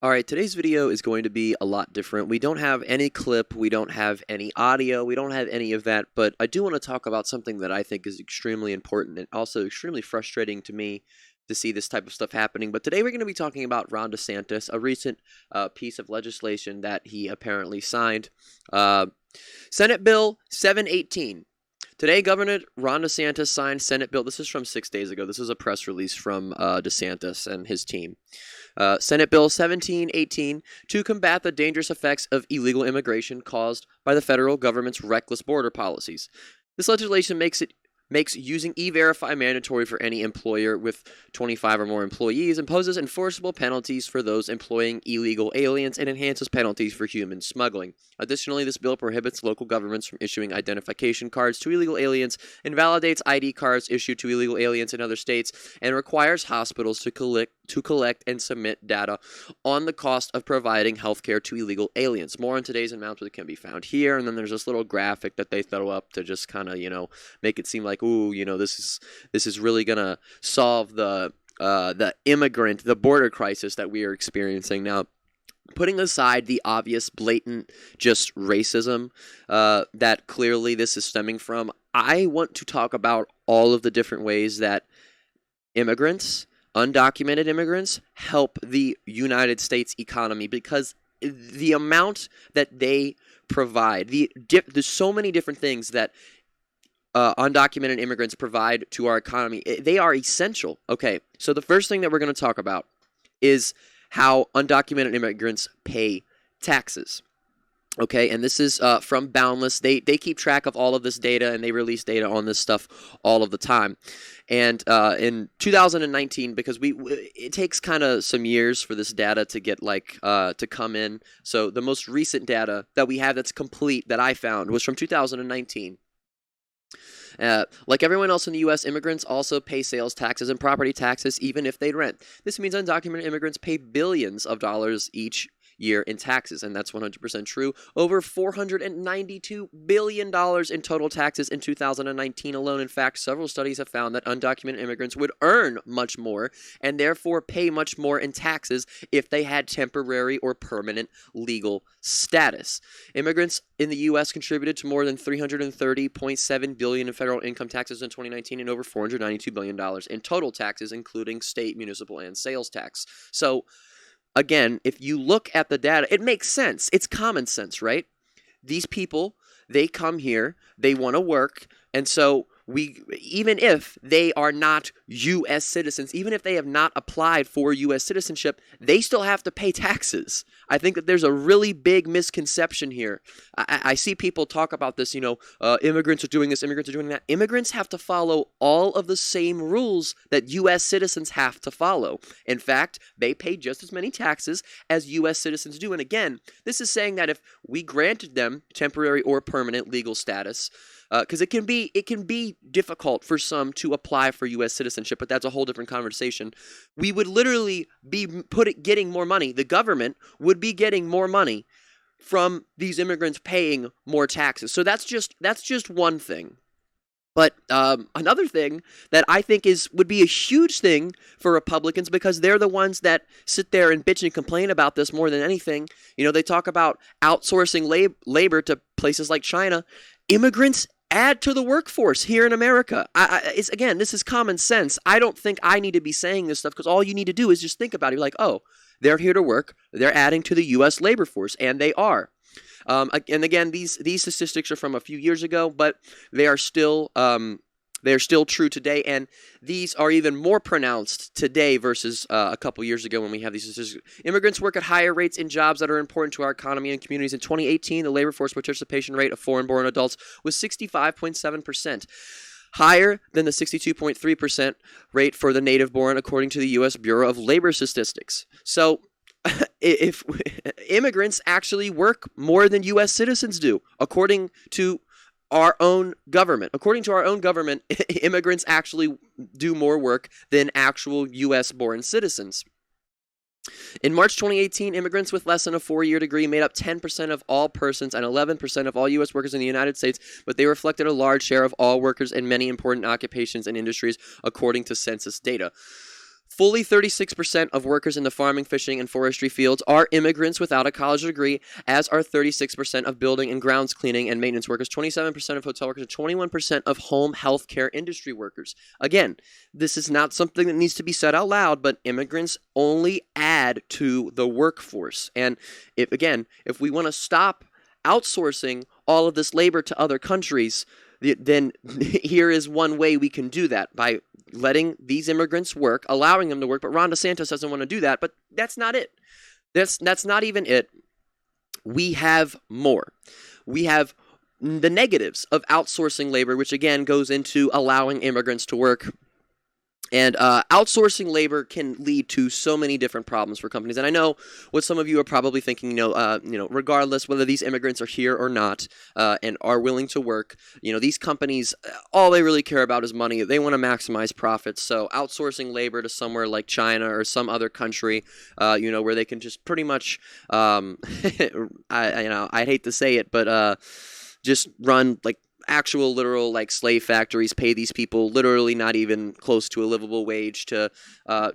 All right, today's video is going to be a lot different. We don't have any clip, we don't have any audio, we don't have any of that, but I do want to talk about something that I think is extremely important and also extremely frustrating to me to see this type of stuff happening. But today we're going to be talking about Ron Desantis, a recent piece of legislation that he apparently signed. Senate Bill 718. Today, Governor Ron DeSantis signed Senate Bill. This is from 6 days ago. This is a press release from DeSantis and his team. Senate Bill 1718 to combat the dangerous effects of illegal immigration caused by the federal government's reckless border policies. This legislation makes using E-Verify mandatory for any employer with 25 or more employees, imposes enforceable penalties for those employing illegal aliens, and enhances penalties for human smuggling. Additionally, this bill prohibits local governments from issuing identification cards to illegal aliens, invalidates ID cards issued to illegal aliens in other states, and requires hospitals to collect and submit data on the cost of providing healthcare to illegal aliens. More on today's announcement can be found here, and then there's this little graphic that they throw up to just kind of, make it seem like, ooh, this is really gonna solve the border crisis that we are experiencing now. Putting aside the obvious, blatant, just racism that clearly this is stemming from, I want to talk about all of the different ways that immigrants, undocumented immigrants, help the United States economy, because the amount that they provide, there's so many different things that undocumented immigrants provide to our economy. They are essential. Okay, so the first thing that we're going to talk about is how undocumented immigrants pay taxes. Okay, and this is from Boundless. They keep track of all of this data, and they release data on this stuff all of the time. And in 2019, because it takes kind of some years for this data to get to come in. So the most recent data that we have that's complete that I found was from 2019. Like everyone else in the U.S., immigrants also pay sales taxes and property taxes even if they rent. This means undocumented immigrants pay billions of dollars each year in taxes, and that's 100% true. Over $492 billion in total taxes in 2019 alone. In fact, several studies have found that undocumented immigrants would earn much more and therefore pay much more in taxes if they had temporary or permanent legal status. Immigrants in the U.S. contributed to more than $330.7 billion in federal income taxes in 2019 and over $492 billion in total taxes, including state, municipal, and sales tax. So, again, if you look at the data, it makes sense. It's common sense, right? These people, they come here, they want to work, and so even if they are not U.S. citizens, even if they have not applied for U.S. citizenship, they still have to pay taxes. I think that there's a really big misconception here. I see people talk about this, immigrants are doing this, immigrants are doing that. Immigrants have to follow all of the same rules that U.S. citizens have to follow. In fact, they pay just as many taxes as U.S. citizens do. And again, this is saying that if we granted them temporary or permanent legal status, because it can be difficult for some to apply for U.S. citizenship, but that's a whole different conversation. We would literally be getting more money. The government would be getting more money from these immigrants paying more taxes. So that's just one thing. But another thing that I think would be a huge thing for Republicans, because they're the ones that sit there and bitch and complain about this more than anything. They talk about outsourcing labor to places like China. Immigrants add to the workforce here in America. This is common sense. I don't think I need to be saying this stuff, because all you need to do is just think about it. You're like, oh, they're here to work. They're adding to the U.S. labor force, and they are. And again, these statistics are from a few years ago, but they are still true today, and these are even more pronounced today versus a couple years ago when we have these statistics. Immigrants work at higher rates in jobs that are important to our economy and communities. In 2018, the labor force participation rate of foreign-born adults was 65.7%, higher than the 62.3% rate for the native-born, according to the U.S. Bureau of Labor Statistics. So, if immigrants actually work more than U.S. citizens do, according to our own government. According to our own government, immigrants actually do more work than actual U.S.-born citizens. In March 2018, immigrants with less than a 4-year degree made up 10% of all persons and 11% of all U.S. workers in the United States, but they reflected a large share of all workers in many important occupations and industries, according to census data. Fully 36% of workers in the farming, fishing, and forestry fields are immigrants without a college degree, as are 36% of building and grounds cleaning and maintenance workers, 27% of hotel workers, and 21% of home health care industry workers. Again, this is not something that needs to be said out loud, but immigrants only add to the workforce. And if we want to stop outsourcing all of this labor to other countries, then here is one way we can do that, by letting these immigrants work, allowing them to work. But Ron Desantis doesn't want to do that. But that's not it. That's not even it. We have more. We have the negatives of outsourcing labor, which again goes into allowing immigrants to work. And outsourcing labor can lead to so many different problems for companies. And I know what some of you are probably thinking, regardless whether these immigrants are here or not, and are willing to work, these companies, all they really care about is money. They want to maximize profits. So outsourcing labor to somewhere like China or some other country, where they can just pretty much, I hate to say it, but just run like actual literal like slave factories, pay these people literally not even close to a livable wage to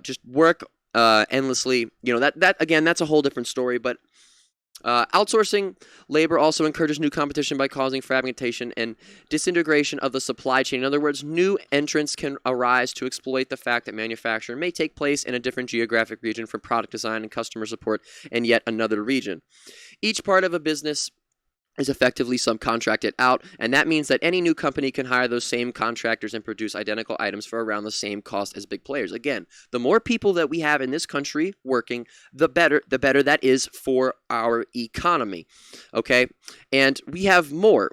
just work endlessly. That's a whole different story. But outsourcing labor also encourages new competition by causing fragmentation and disintegration of the supply chain. In other words, new entrants can arise to exploit the fact that manufacturing may take place in a different geographic region from product design and customer support in yet another region. Each part of a business is effectively subcontracted out, and that means that any new company can hire those same contractors and produce identical items for around the same cost as big players. Again, the more people that we have in this country working, the better that is for our economy, okay? And we have more.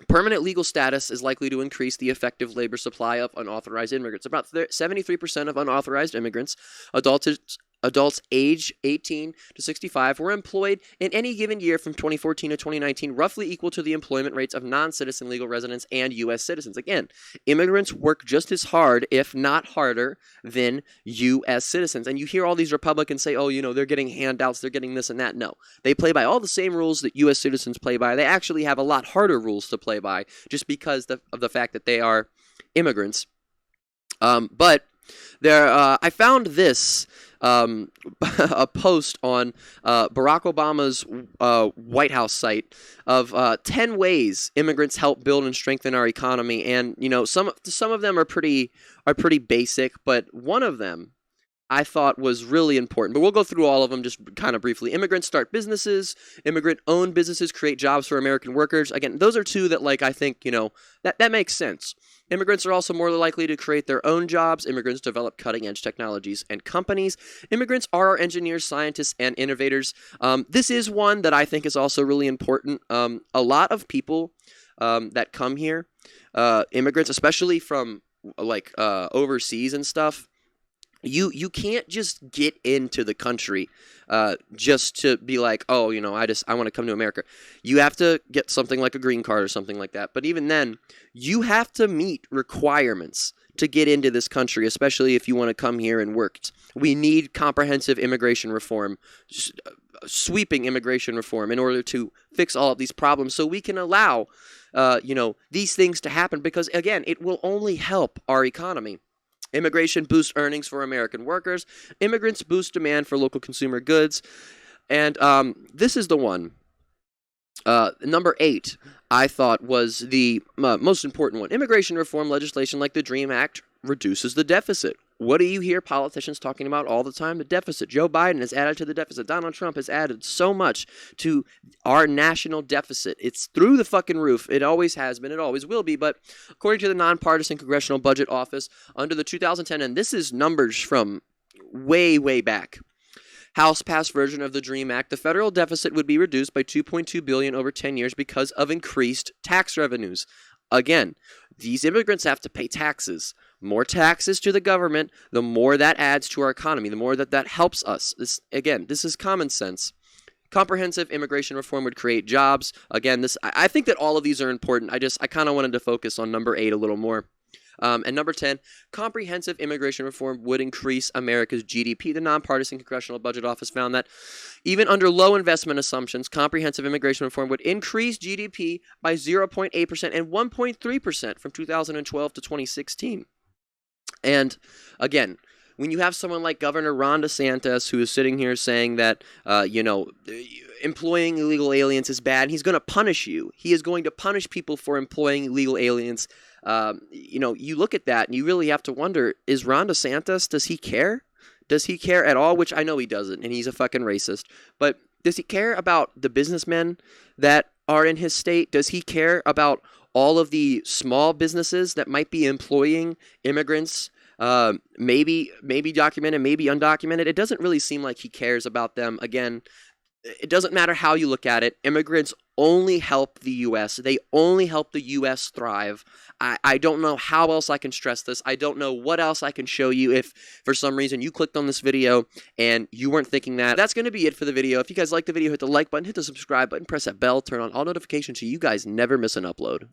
Permanent legal status is likely to increase the effective labor supply of unauthorized immigrants. About 73% of unauthorized immigrants, adults age 18 to 65, were employed in any given year from 2014 to 2019, roughly equal to the employment rates of non-citizen legal residents and U.S. citizens. Again, immigrants work just as hard, if not harder, than U.S. citizens. And you hear all these Republicans say, they're getting handouts, they're getting this and that. No, they play by all the same rules that U.S. citizens play by. They actually have a lot harder rules to play by just because of the fact that they are immigrants. But I found this a post on Barack Obama's White House site of 10 ways immigrants help build and strengthen our economy, and some of them are pretty basic, but one of them I thought was really important. But we'll go through all of them just kind of briefly. Immigrants start businesses. Immigrant-owned businesses create jobs for American workers. Again, those are two that, I think, that makes sense. Immigrants are also more likely to create their own jobs. Immigrants develop cutting-edge technologies and companies. Immigrants are our engineers, scientists, and innovators. This is one that I think is also really important. A lot of people that come here, immigrants, especially from overseas and stuff, You can't just get into the country just to be like, I want to come to America. You have to get something like a green card or something like that. But even then, you have to meet requirements to get into this country, especially if you want to come here and work. We need comprehensive immigration reform, sweeping immigration reform in order to fix all of these problems so we can allow, these things to happen because, again, it will only help our economy. Immigration boosts earnings for American workers. Immigrants boost demand for local consumer goods. And this is the one. Number 8, I thought, was the most important one. Immigration reform legislation like the DREAM Act reduces the deficit. What do you hear politicians talking about all the time? The deficit. Joe Biden has added to the deficit. Donald Trump has added so much to our national deficit. It's through the fucking roof. It always has been. It always will be. But according to the Nonpartisan Congressional Budget Office, under the 2010, and this is numbers from way, way back, House-passed version of the DREAM Act, the federal deficit would be reduced by $2.2 billion over 10 years because of increased tax revenues. Again, these immigrants have to pay taxes. More taxes to the government, the more that adds to our economy, the more that helps us. This is common sense. Comprehensive immigration reform would create jobs. Again, I think that all of these are important. I kind of wanted to focus on number 8 a little more. And number 10, comprehensive immigration reform would increase America's GDP. The Nonpartisan Congressional Budget Office found that even under low investment assumptions, comprehensive immigration reform would increase GDP by 0.8% and 1.3% from 2012 to 2016. And again, when you have someone like Governor Ron DeSantis who is sitting here saying that, employing illegal aliens is bad, he's going to punish you. He is going to punish people for employing illegal aliens. You look at that and you really have to wonder, is Ron DeSantis, does he care? Does he care at all? Which I know he doesn't, and he's a fucking racist. But does he care about the businessmen that are in his state? Does he care about all of the small businesses that might be employing immigrants, maybe documented, maybe undocumented? It doesn't really seem like he cares about them. Again, it doesn't matter how you look at it. Immigrants only help the U.S. They only help the U.S. thrive. I don't know how else I can stress this. I don't know what else I can show you if for some reason you clicked on this video and you weren't thinking that. That's going to be it for the video. If you guys like the video, hit the like button, hit the subscribe button, press that bell, turn on all notifications so you guys never miss an upload.